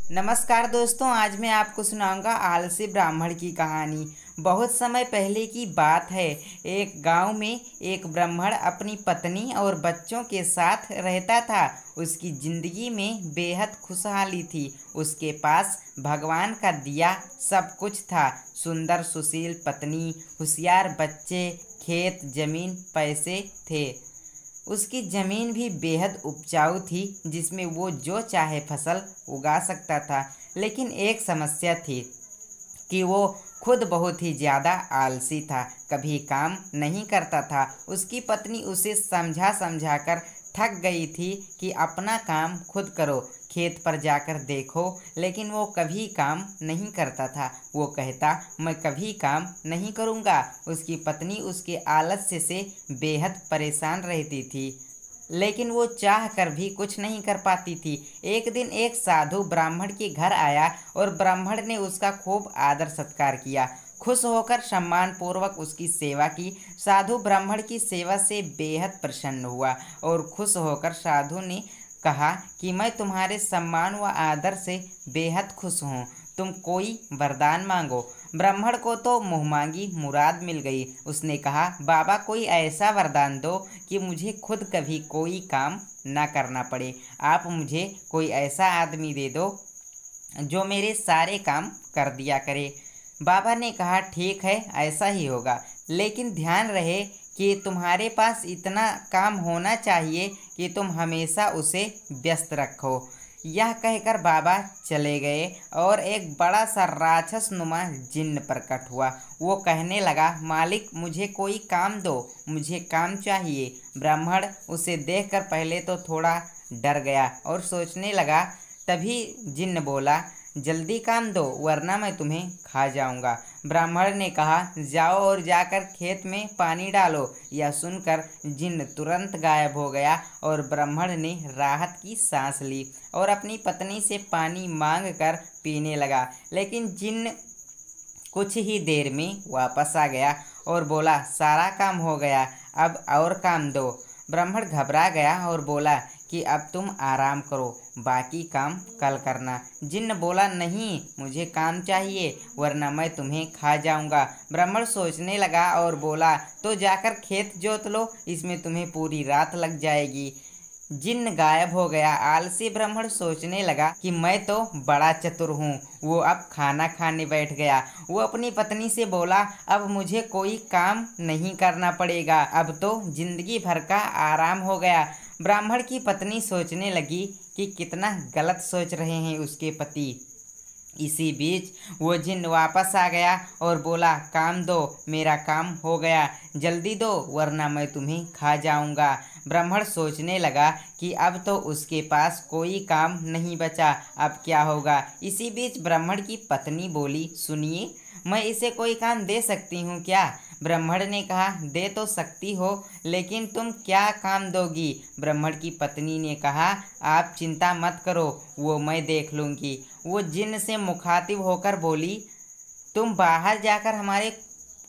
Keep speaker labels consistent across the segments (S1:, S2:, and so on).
S1: नमस्कार दोस्तों, आज मैं आपको सुनाऊंगा आलसी ब्राह्मण की कहानी। बहुत समय पहले की बात है। एक गांव में एक ब्राह्मण अपनी पत्नी और बच्चों के साथ रहता था। उसकी जिंदगी में बेहद खुशहाली थी। उसके पास भगवान का दिया सब कुछ था। सुंदर सुशील पत्नी, होशियार बच्चे, खेत जमीन पैसे थे। उसकी ज़मीन भी बेहद उपजाऊ थी, जिसमें वो जो चाहे फसल उगा सकता था। लेकिन एक समस्या थी कि वो खुद बहुत ही ज़्यादा आलसी था, कभी काम नहीं करता था। उसकी पत्नी उसे समझा समझा कर थक गई थी कि अपना काम खुद करो, खेत पर जाकर देखो, लेकिन वो कभी काम नहीं करता था। वो कहता, मैं कभी काम नहीं करूँगा। उसकी पत्नी उसके आलस्य से बेहद परेशान रहती थी, लेकिन वो चाह कर भी कुछ नहीं कर पाती थी। एक दिन एक साधु ब्राह्मण के घर आया और ब्राह्मण ने उसका खूब आदर सत्कार किया। खुश होकर सम्मान पूर्वक उसकी सेवा की। साधु ब्राह्मण की सेवा से बेहद प्रसन्न हुआ और खुश होकर साधु ने कहा कि मैं तुम्हारे सम्मान व आदर से बेहद खुश हूँ। तुम कोई वरदान मांगो। ब्राह्मण को तो मुँहमांगी मुराद मिल गई। उसने कहा, बाबा कोई ऐसा वरदान दो कि मुझे खुद कभी कोई काम ना करना पड़े। आप मुझे कोई ऐसा आदमी दे दो जो मेरे सारे काम कर दिया करे। बाबा ने कहा, ठीक है, ऐसा ही होगा, लेकिन ध्यान रहे कि तुम्हारे पास इतना काम होना चाहिए कि तुम हमेशा उसे व्यस्त रखो। यह कहकर बाबा चले गए और एक बड़ा सा राक्षस नुमा जिन्न प्रकट हुआ। वो कहने लगा, मालिक मुझे कोई काम दो, मुझे काम चाहिए। ब्राह्मण उसे देखकर पहले तो थोड़ा डर गया और सोचने लगा। तभी जिन्न बोला, जल्दी काम दो वरना मैं तुम्हें खा जाऊंगा। ब्राह्मण ने कहा, जाओ और जाकर खेत में पानी डालो। यह सुनकर जिन्न तुरंत गायब हो गया और ब्राह्मण ने राहत की सांस ली और अपनी पत्नी से पानी मांग कर पीने लगा। लेकिन जिन्न कुछ ही देर में वापस आ गया और बोला, सारा काम हो गया, अब और काम दो। ब्राह्मण घबरा गया और बोला कि अब तुम आराम करो, बाकी काम कल करना। जिन्न बोला, नहीं, मुझे काम चाहिए वरना मैं तुम्हें खा जाऊंगा। ब्राह्मण सोचने लगा और बोला, तो जाकर खेत जोत लो, इसमें तुम्हें पूरी रात लग जाएगी। जिन्न गायब हो गया। आलसी ब्राह्मण सोचने लगा कि मैं तो बड़ा चतुर हूँ। वो अब खाना खाने बैठ गया। वो अपनी पत्नी से बोला, अब मुझे कोई काम नहीं करना पड़ेगा, अब तो जिंदगी भर का आराम हो गया। ब्राह्मण की पत्नी सोचने लगी कि कितना गलत सोच रहे हैं उसके पति। इसी बीच वो जिन्न वापस आ गया और बोला, काम दो, मेरा काम हो गया, जल्दी दो वरना मैं तुम्हें खा जाऊंगा। ब्राह्मण सोचने लगा कि अब तो उसके पास कोई काम नहीं बचा, अब क्या होगा। इसी बीच ब्राह्मण की पत्नी बोली, सुनिए, मैं इसे कोई काम दे सकती हूँ क्या। ब्राह्मण ने कहा, दे तो सकती हो, लेकिन तुम क्या काम दोगी। ब्राह्मण की पत्नी ने कहा, आप चिंता मत करो, वो मैं देख लूँगी। वो जिन्न से मुखातिब होकर बोली, तुम बाहर जाकर हमारे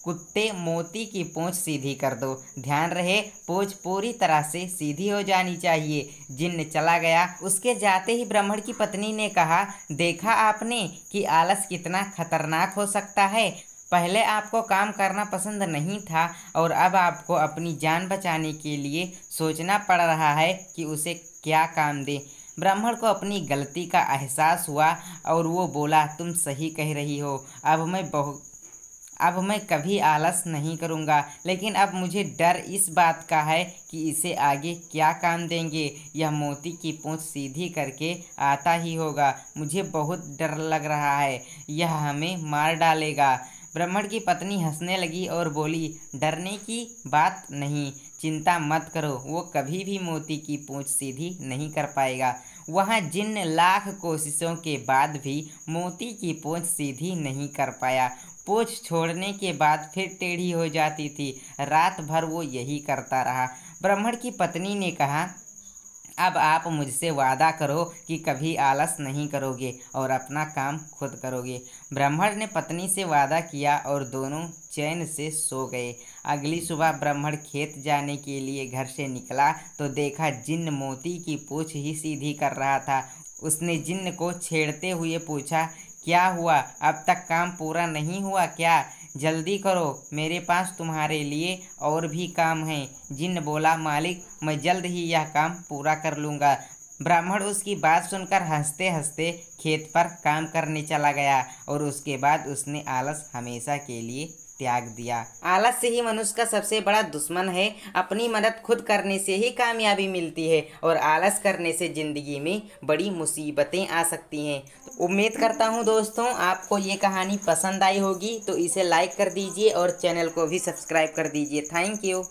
S1: कुत्ते मोती की पूंछ सीधी कर दो। ध्यान रहे, पूंछ पूरी तरह से सीधी हो जानी चाहिए। जिन्न चला गया। उसके जाते ही ब्राह्मण की पत्नी ने कहा, देखा आपने कि आलस कितना खतरनाक हो सकता है। पहले आपको काम करना पसंद नहीं था और अब आपको अपनी जान बचाने के लिए सोचना पड़ रहा है कि उसे क्या काम दे। ब्राह्मण को अपनी गलती का एहसास हुआ और वो बोला, तुम सही कह रही हो, अब मैं कभी आलस नहीं करूँगा। लेकिन अब मुझे डर इस बात का है कि इसे आगे क्या काम देंगे। यह मोती की पूंछ सीधी करके आता ही होगा। मुझे बहुत डर लग रहा है, यह हमें मार डालेगा। ब्राह्मण की पत्नी हंसने लगी और बोली, डरने की बात नहीं, चिंता मत करो, वो कभी भी मोती की पूंछ सीधी नहीं कर पाएगा। वहाँ जिन्न लाख कोशिशों के बाद भी मोती की पूंछ सीधी नहीं कर पाया। पूंछ छोड़ने के बाद फिर टेढ़ी हो जाती थी। रात भर वो यही करता रहा। ब्राह्मण की पत्नी ने कहा, अब आप मुझसे वादा करो कि कभी आलस नहीं करोगे और अपना काम खुद करोगे। ब्राह्मण ने पत्नी से वादा किया और दोनों चैन से सो गए। अगली सुबह ब्राह्मण खेत जाने के लिए घर से निकला तो देखा जिन्न मोती की पूंछ ही सीधी कर रहा था। उसने जिन्न को छेड़ते हुए पूछा, क्या हुआ, अब तक काम पूरा नहीं हुआ क्या? जल्दी करो, मेरे पास तुम्हारे लिए और भी काम है। जिन्न बोला, मालिक, मैं जल्द ही यह काम पूरा कर लूँगा। ब्राह्मण उसकी बात सुनकर हंसते हंसते खेत पर काम करने चला गया और उसके बाद उसने आलस हमेशा के लिए त्याग दिया। आलस से ही मनुष्य का सबसे बड़ा दुश्मन है। अपनी मदद खुद करने से ही कामयाबी मिलती है और आलस करने से ज़िंदगी में बड़ी मुसीबतें आ सकती हैं। तो उम्मीद करता हूँ दोस्तों आपको ये कहानी पसंद आई होगी, तो इसे लाइक कर दीजिए और चैनल को भी सब्सक्राइब कर दीजिए। Thank you.